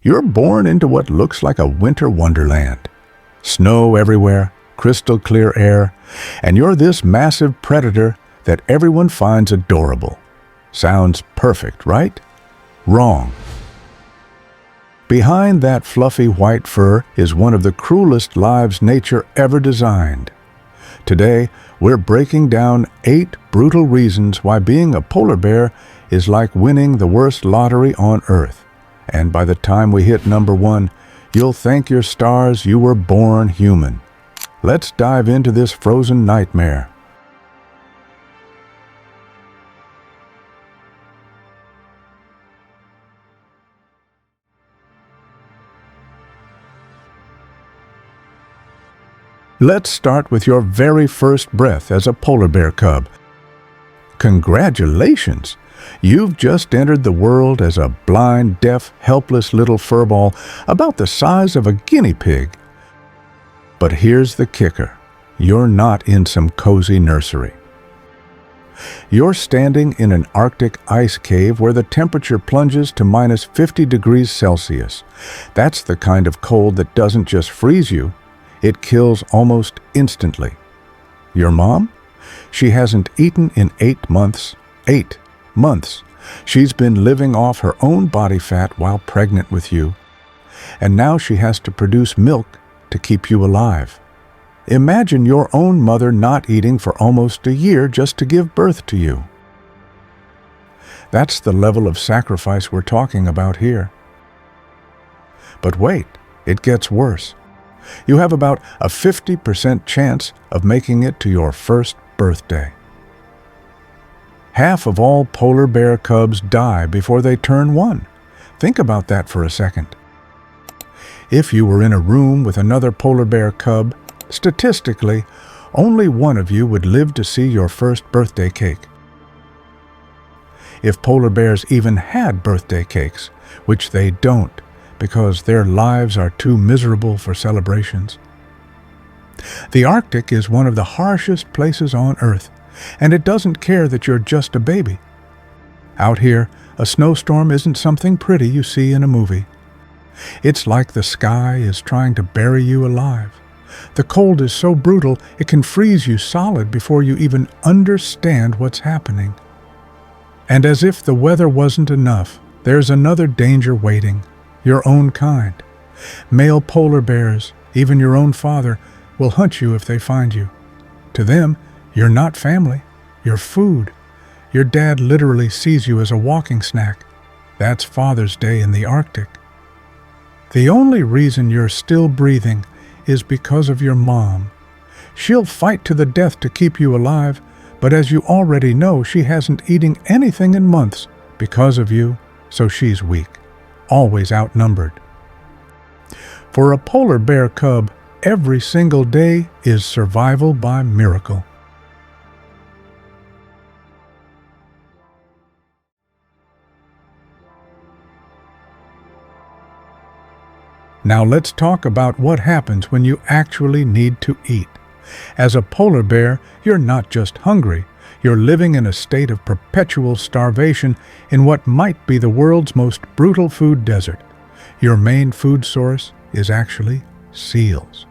You're born into what looks like a winter wonderland. Snow everywhere, crystal clear air, and you're this massive predator that everyone finds adorable. Sounds perfect, right? Wrong. Behind that fluffy white fur is one of the cruelest lives nature ever designed. Today, we're breaking down 8 brutal reasons why being a polar bear is like winning the worst lottery on Earth. And by the time we hit number 1, you'll thank your stars you were born human. Let's dive into this frozen nightmare. Let's start with your very first breath as a polar bear cub. Congratulations! You've just entered the world as a blind, deaf, helpless little furball about the size of a guinea pig. But here's the kicker. You're not in some cozy nursery. You're standing in an Arctic ice cave where the temperature plunges to minus 50 degrees Celsius. That's the kind of cold that doesn't just freeze you, it kills almost instantly. Your mom? She hasn't eaten in 8 months. 8 months. She's been living off her own body fat while pregnant with you. And now she has to produce milk to keep you alive. Imagine your own mother not eating for almost a year just to give birth to you. That's the level of sacrifice we're talking about here. But wait, it gets worse. You have about a 50% chance of making it to your first birthday. Half of all polar bear cubs die before they turn 1. Think about that for a second. If you were in a room with another polar bear cub, statistically, only one of you would live to see your first birthday cake. If polar bears even had birthday cakes, which they don't, because their lives are too miserable for celebrations. The Arctic is one of the harshest places on Earth, and it doesn't care that you're just a baby. Out here, a snowstorm isn't something pretty you see in a movie. It's like the sky is trying to bury you alive. The cold is so brutal it can freeze you solid before you even understand what's happening. And as if the weather wasn't enough, there's another danger waiting. Your own kind. Male polar bears, even your own father, will hunt you if they find you. To them, you're not family, you're food. Your dad literally sees you as a walking snack. That's Father's Day in the Arctic. The only reason you're still breathing is because of your mom. She'll fight to the death to keep you alive, but as you already know, she hasn't eaten anything in months because of you, so she's weak. Always outnumbered. For a polar bear cub, every single day is survival by miracle. Now let's talk about what happens when you actually need to eat. As a polar bear, you're not just hungry. You're living in a state of perpetual starvation in what might be the world's most brutal food desert. Your main food source is actually seals.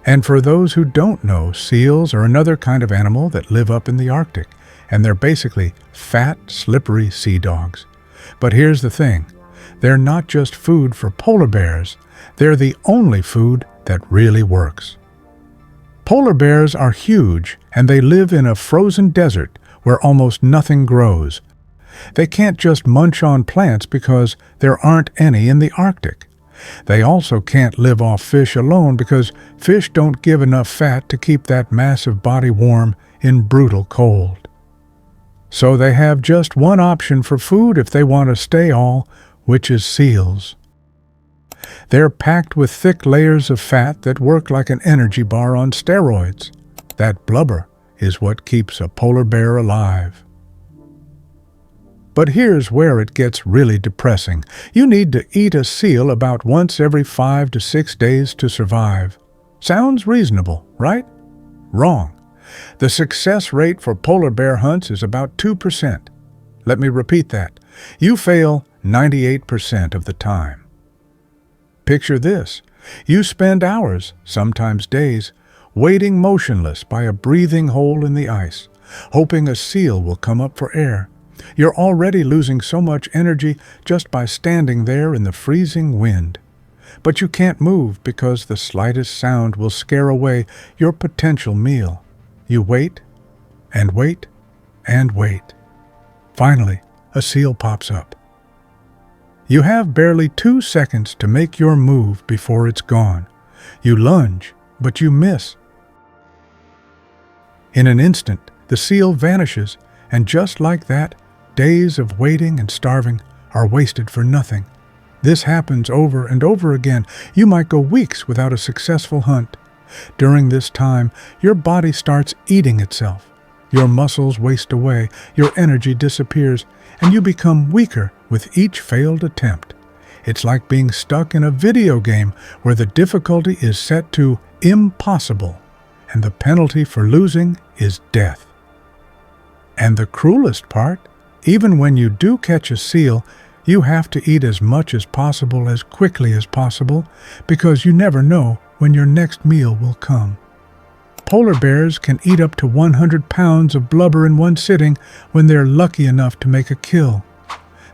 And for those who don't know, seals are another kind of animal that live up in the Arctic, and they're basically fat, slippery sea dogs. But here's the thing, they're not just food for polar bears, they're the only food that really works. Polar bears are huge, and they live in a frozen desert where almost nothing grows. They can't just munch on plants because there aren't any in the Arctic. They also can't live off fish alone because fish don't give enough fat to keep that massive body warm in brutal cold. So they have just one option for food if they want to stay all, which is seals. They're packed with thick layers of fat that work like an energy bar on steroids. That blubber is what keeps a polar bear alive. But here's where it gets really depressing. You need to eat a seal about once every 5 to 6 days to survive. Sounds reasonable, right? Wrong. The success rate for polar bear hunts is about 2%. Let me repeat that. You fail 98% of the time. Picture this. You spend hours, sometimes days, waiting motionless by a breathing hole in the ice, hoping a seal will come up for air. You're already losing so much energy just by standing there in the freezing wind. But you can't move because the slightest sound will scare away your potential meal. You wait and wait and wait. Finally, a seal pops up. You have barely 2 seconds to make your move before it's gone. You lunge, but you miss. In an instant, the seal vanishes, and just like that, days of waiting and starving are wasted for nothing. This happens over and over again. You might go weeks without a successful hunt. During this time, your body starts eating itself. Your muscles waste away, your energy disappears, and you become weaker with each failed attempt. It's like being stuck in a video game where the difficulty is set to impossible, and the penalty for losing is death. And the cruelest part, even when you do catch a seal, you have to eat as much as possible as quickly as possible because you never know when your next meal will come. Polar bears can eat up to 100 pounds of blubber in one sitting when they're lucky enough to make a kill.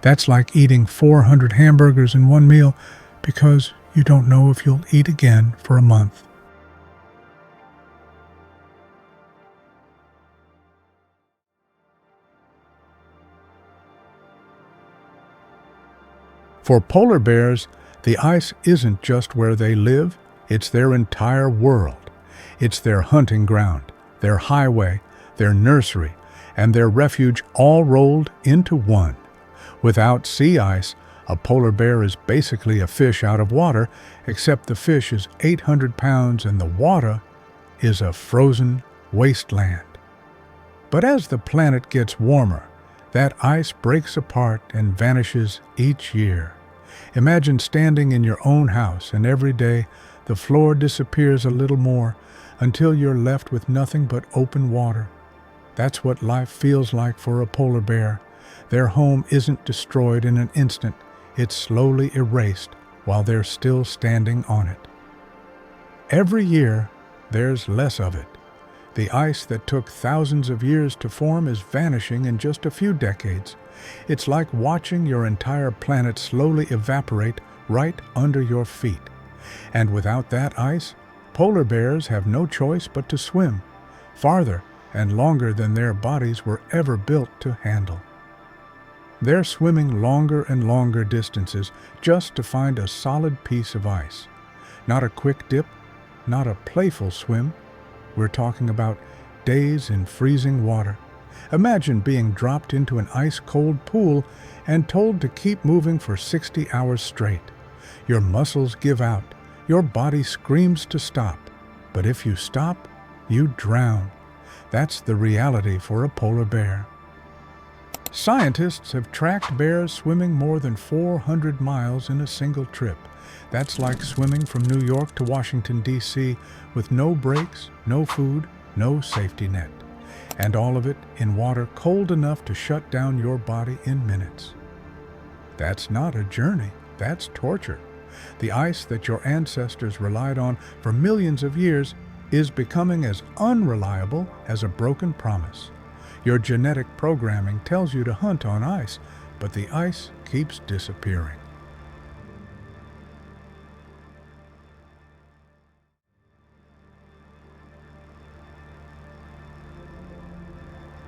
That's like eating 400 hamburgers in one meal because you don't know if you'll eat again for a month. For polar bears, the ice isn't just where they live, it's their entire world. It's their hunting ground, their highway, their nursery, and their refuge all rolled into one. Without sea ice, a polar bear is basically a fish out of water, except the fish is 800 pounds and the water is a frozen wasteland. But as the planet gets warmer, that ice breaks apart and vanishes each year. Imagine standing in your own house and every day the floor disappears a little more until you're left with nothing but open water. That's what life feels like for a polar bear. Their home isn't destroyed in an instant, it's slowly erased while they're still standing on it. Every year, there's less of it. The ice that took thousands of years to form is vanishing in just a few decades. It's like watching your entire planet slowly evaporate right under your feet. And without that ice, polar bears have no choice but to swim, farther and longer than their bodies were ever built to handle. They're swimming longer and longer distances just to find a solid piece of ice. Not a quick dip, not a playful swim. We're talking about days in freezing water. Imagine being dropped into an ice-cold pool and told to keep moving for 60 hours straight. Your muscles give out. Your body screams to stop. But if you stop, you drown. That's the reality for a polar bear. Scientists have tracked bears swimming more than 400 miles in a single trip. That's like swimming from New York to Washington, D.C. with no breaks, no food, no safety net. And all of it in water cold enough to shut down your body in minutes. That's not a journey, that's torture. The ice that your ancestors relied on for millions of years is becoming as unreliable as a broken promise. Your genetic programming tells you to hunt on ice, but the ice keeps disappearing.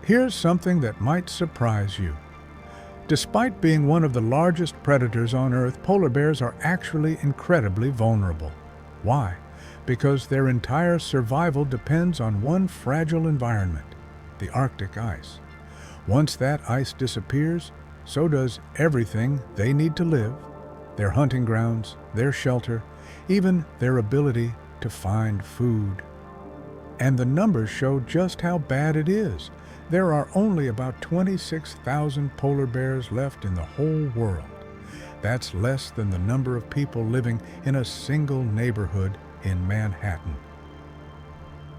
Here's something that might surprise you. Despite being one of the largest predators on Earth, polar bears are actually incredibly vulnerable. Why? Because their entire survival depends on one fragile environment, the Arctic ice. Once that ice disappears, so does everything they need to live, their hunting grounds, their shelter, even their ability to find food. And the numbers show just how bad it is. There are only about 26,000 polar bears left in the whole world. That's less than the number of people living in a single neighborhood in Manhattan.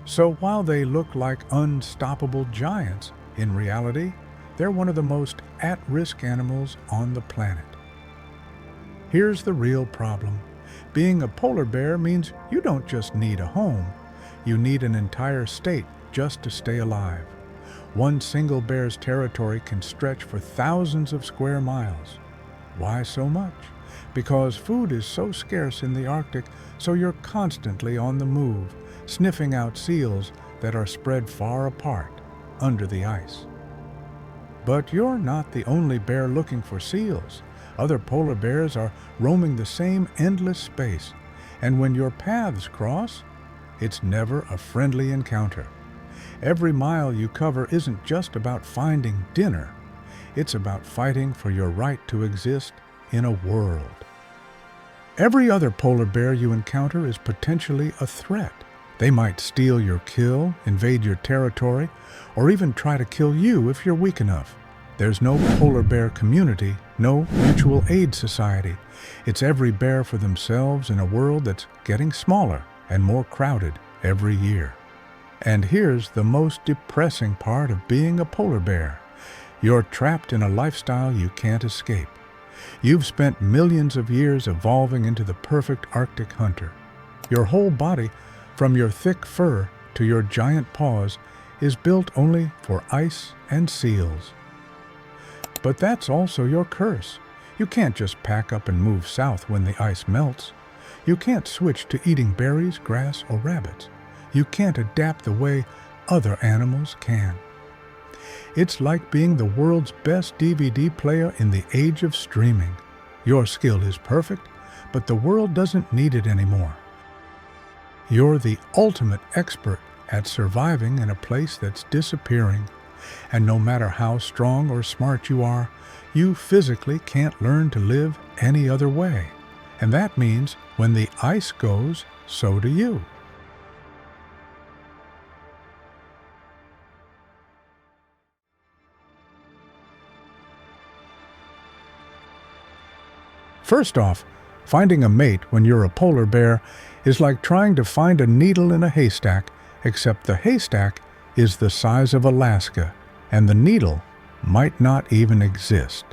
So while they look like unstoppable giants, in reality, they're one of the most at-risk animals on the planet. Here's the real problem. Being a polar bear means you don't just need a home, you need an entire state just to stay alive. One single bear's territory can stretch for thousands of square miles. Why so much? Because food is so scarce in the Arctic, so you're constantly on the move, sniffing out seals that are spread far apart under the ice. But you're not the only bear looking for seals. Other polar bears are roaming the same endless space, and when your paths cross, it's never a friendly encounter. Every mile you cover isn't just about finding dinner, it's about fighting for your right to exist in a world. Every other polar bear you encounter is potentially a threat. They might steal your kill, invade your territory, or even try to kill you if you're weak enough. There's no polar bear community, no mutual aid society. It's every bear for themselves in a world that's getting smaller and more crowded every year. And here's the most depressing part of being a polar bear. You're trapped in a lifestyle you can't escape. You've spent millions of years evolving into the perfect Arctic hunter. Your whole body, from your thick fur to your giant paws, is built only for ice and seals. But that's also your curse. You can't just pack up and move south when the ice melts. You can't switch to eating berries, grass, or rabbits. You can't adapt the way other animals can. It's like being the world's best DVD player in the age of streaming. Your skill is perfect, but the world doesn't need it anymore. You're the ultimate expert at surviving in a place that's disappearing. And no matter how strong or smart you are, you physically can't learn to live any other way. And that means when the ice goes, so do you. First off, finding a mate when you're a polar bear is like trying to find a needle in a haystack, except the haystack is the size of Alaska, and the needle might not even exist.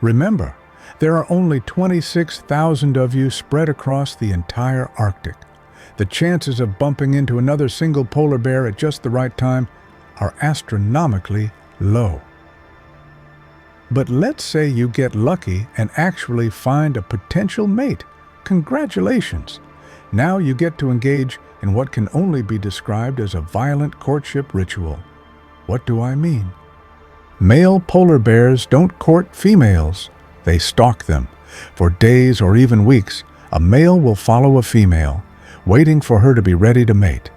Remember, there are only 26,000 of you spread across the entire Arctic. The chances of bumping into another single polar bear at just the right time are astronomically low. But let's say you get lucky and actually find a potential mate. Congratulations! Now you get to engage in what can only be described as a violent courtship ritual. What do I mean? Male polar bears don't court females. They stalk them. For days or even weeks, a male will follow a female, waiting for her to be ready to mate.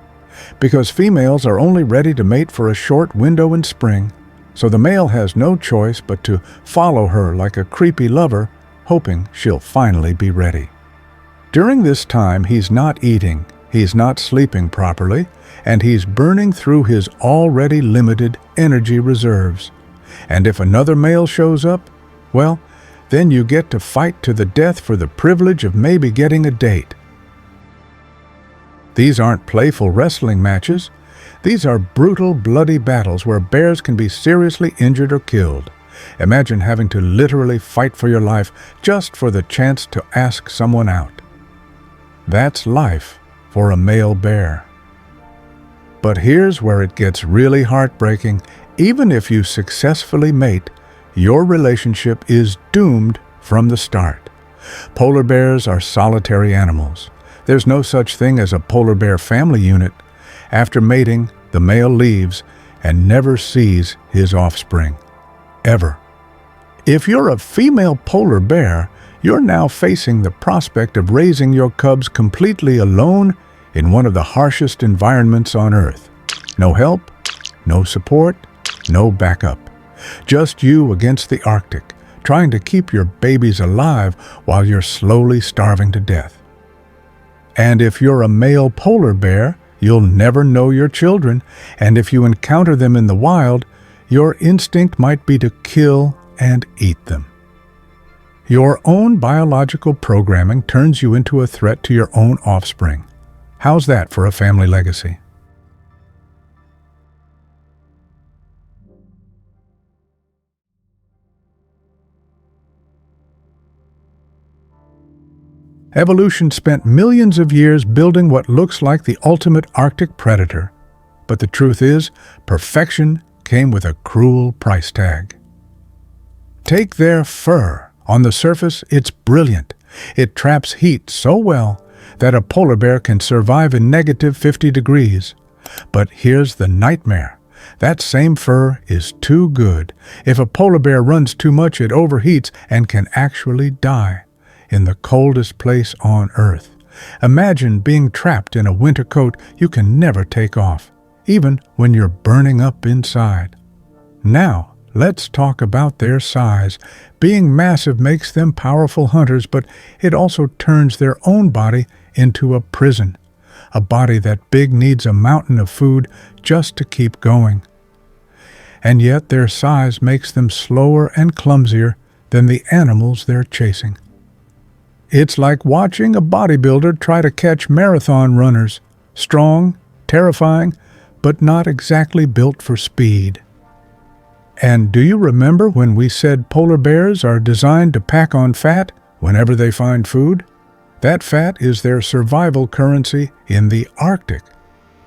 Because females are only ready to mate for a short window in spring, so the male has no choice but to follow her like a creepy lover, hoping she'll finally be ready. During this time, he's not eating, he's not sleeping properly, and he's burning through his already limited energy reserves. And if another male shows up, well, then you get to fight to the death for the privilege of maybe getting a date. These aren't playful wrestling matches. These are brutal, bloody battles where bears can be seriously injured or killed. Imagine having to literally fight for your life just for the chance to ask someone out. That's life for a male bear. But here's where it gets really heartbreaking. Even if you successfully mate, your relationship is doomed from the start. Polar bears are solitary animals. There's no such thing as a polar bear family unit. After mating, the male leaves and never sees his offspring. Ever. If you're a female polar bear, you're now facing the prospect of raising your cubs completely alone in one of the harshest environments on Earth. No help, no support, no backup. Just you against the Arctic, trying to keep your babies alive while you're slowly starving to death. And if you're a male polar bear, you'll never know your children, and if you encounter them in the wild, your instinct might be to kill and eat them. Your own biological programming turns you into a threat to your own offspring. How's that for a family legacy? Evolution spent millions of years building what looks like the ultimate Arctic predator. But the truth is, perfection came with a cruel price tag. Take their fur. On the surface, it's brilliant. It traps heat so well that a polar bear can survive in negative 50 degrees. But here's the nightmare. That same fur is too good. If a polar bear runs too much, it overheats and can actually die in the coldest place on Earth. Imagine being trapped in a winter coat you can never take off, even when you're burning up inside. Now, let's talk about their size. Being massive makes them powerful hunters, but it also turns their own body into a prison. A body that big needs a mountain of food just to keep going. And yet their size makes them slower and clumsier than the animals they're chasing. It's like watching a bodybuilder try to catch marathon runners. Strong, terrifying, but not exactly built for speed. And do you remember when we said polar bears are designed to pack on fat whenever they find food? That fat is their survival currency in the Arctic.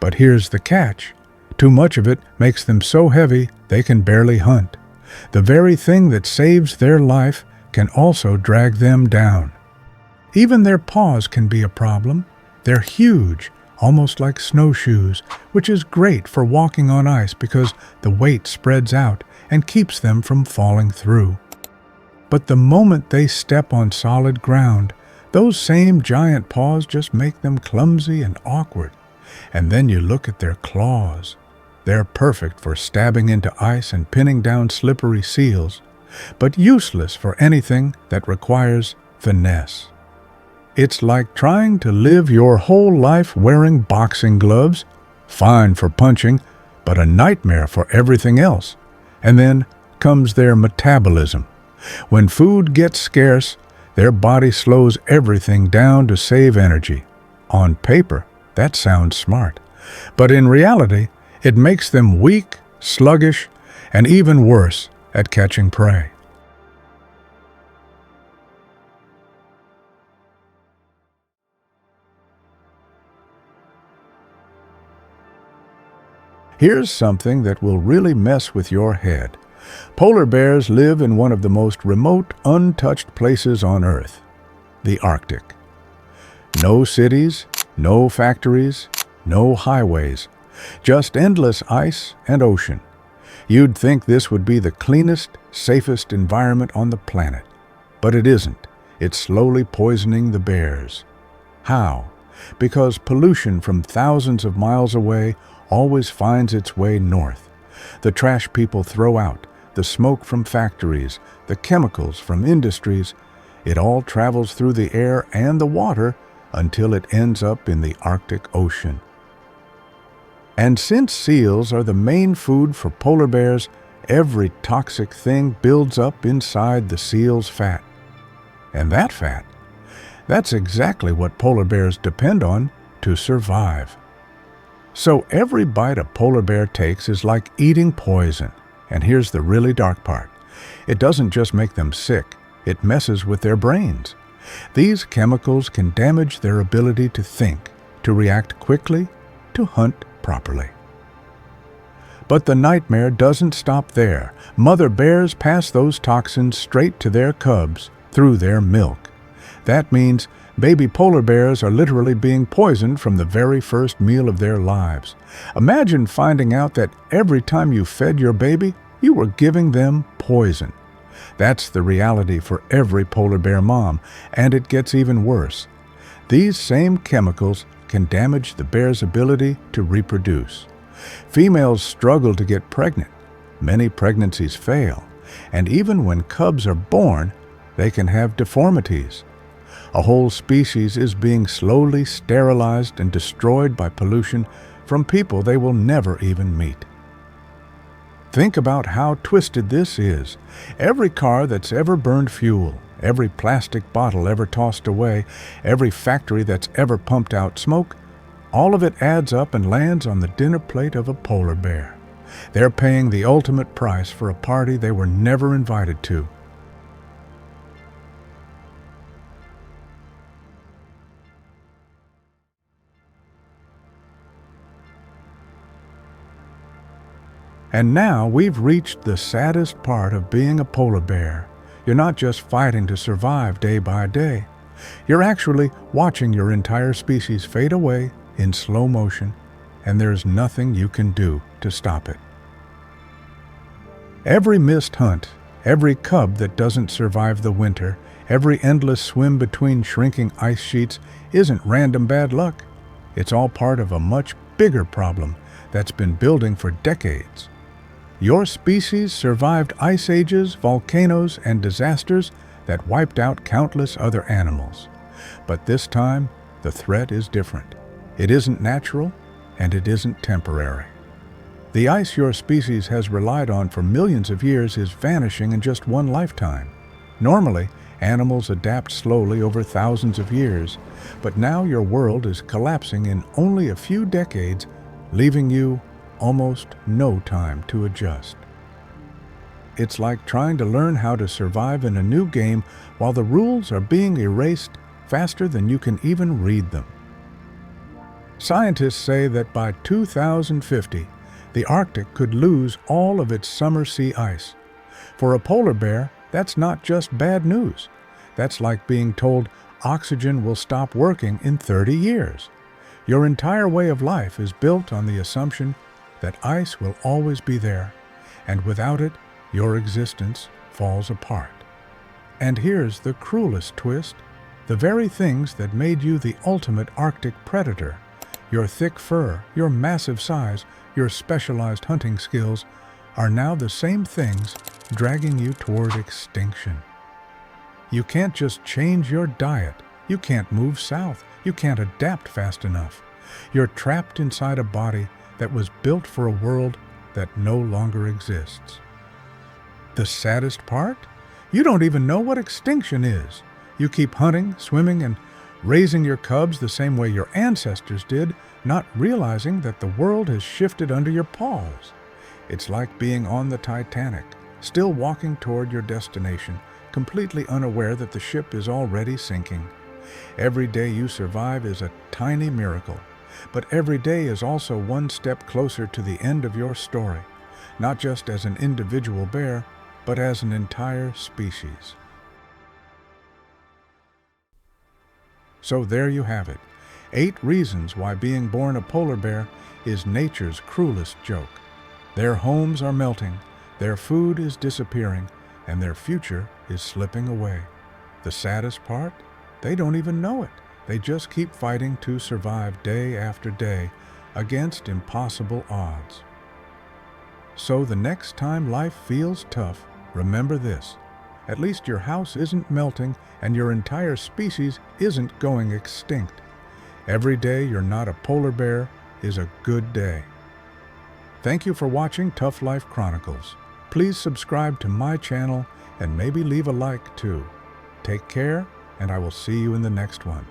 But here's the catch. Too much of it makes them so heavy they can barely hunt. The very thing that saves their life can also drag them down. Even their paws can be a problem. They're huge, almost like snowshoes, which is great for walking on ice because the weight spreads out and keeps them from falling through. But the moment they step on solid ground, those same giant paws just make them clumsy and awkward. And then you look at their claws. They're perfect for stabbing into ice and pinning down slippery seals, but useless for anything that requires finesse. It's like trying to live your whole life wearing boxing gloves, fine for punching, but a nightmare for everything else. And then comes their metabolism. When food gets scarce, their body slows everything down to save energy. On paper, that sounds smart. But in reality, it makes them weak, sluggish, and even worse at catching prey. Here's something that will really mess with your head. Polar bears live in one of the most remote, untouched places on Earth, the Arctic. No cities, no factories, no highways, just endless ice and ocean. You'd think this would be the cleanest, safest environment on the planet. But it isn't. It's slowly poisoning the bears. How? Because pollution from thousands of miles away always finds its way north. The trash people throw out, the smoke from factories, the chemicals from industries, it all travels through the air and the water until it ends up in the Arctic Ocean. And since seals are the main food for polar bears, every toxic thing builds up inside the seal's fat. And that fat, that's exactly what polar bears depend on to survive. So every bite a polar bear takes is like eating poison. And here's the really dark part. It doesn't just make them sick, it messes with their brains. These chemicals can damage their ability to think, to react quickly, to hunt properly. But the nightmare doesn't stop there. Mother bears pass those toxins straight to their cubs through their milk. That means baby polar bears are literally being poisoned from the very first meal of their lives. Imagine finding out that every time you fed your baby, you were giving them poison. That's the reality for every polar bear mom, and it gets even worse. These same chemicals can damage the bear's ability to reproduce. Females struggle to get pregnant. Many pregnancies fail, and even when cubs are born, they can have deformities. A whole species is being slowly sterilized and destroyed by pollution from people they will never even meet. Think about how twisted this is. Every car that's ever burned fuel, every plastic bottle ever tossed away, every factory that's ever pumped out smoke, all of it adds up and lands on the dinner plate of a polar bear. They're paying the ultimate price for a party they were never invited to. And now we've reached the saddest part of being a polar bear. You're not just fighting to survive day by day. You're actually watching your entire species fade away in slow motion, and there's nothing you can do to stop it. Every missed hunt, every cub that doesn't survive the winter, every endless swim between shrinking ice sheets isn't random bad luck. It's all part of a much bigger problem that's been building for decades. Your species survived ice ages, volcanoes, and disasters that wiped out countless other animals. But this time, the threat is different. It isn't natural, and it isn't temporary. The ice your species has relied on for millions of years is vanishing in just one lifetime. Normally, animals adapt slowly over thousands of years, but now your world is collapsing in only a few decades, leaving you almost no time to adjust. It's like trying to learn how to survive in a new game while the rules are being erased faster than you can even read them. Scientists say that by 2050, the Arctic could lose all of its summer sea ice. For a polar bear, that's not just bad news. That's like being told oxygen will stop working in 30 years. Your entire way of life is built on the assumption that ice will always be there, and without it, your existence falls apart. And here's the cruelest twist. The very things that made you the ultimate Arctic predator, your thick fur, your massive size, your specialized hunting skills, are now the same things dragging you toward extinction. You can't just change your diet. You can't move south. You can't adapt fast enough. You're trapped inside a body that was built for a world that no longer exists. The saddest part? You don't even know what extinction is. You keep hunting, swimming, and raising your cubs the same way your ancestors did, not realizing that the world has shifted under your paws. It's like being on the Titanic, still walking toward your destination, completely unaware that the ship is already sinking. Every day you survive is a tiny miracle, but every day is also one step closer to the end of your story, not just as an individual bear, but as an entire species. So there you have it, 8 reasons why being born a polar bear is nature's cruelest joke. Their homes are melting, their food is disappearing, and their future is slipping away. The saddest part? They don't even know it. They just keep fighting to survive day after day against impossible odds. So the next time life feels tough, remember this. At least your house isn't melting and your entire species isn't going extinct. Every day you're not a polar bear is a good day. Thank you for watching Tough Life Chronicles. Please subscribe to my channel and maybe leave a like too. Take care, and I will see you in the next one.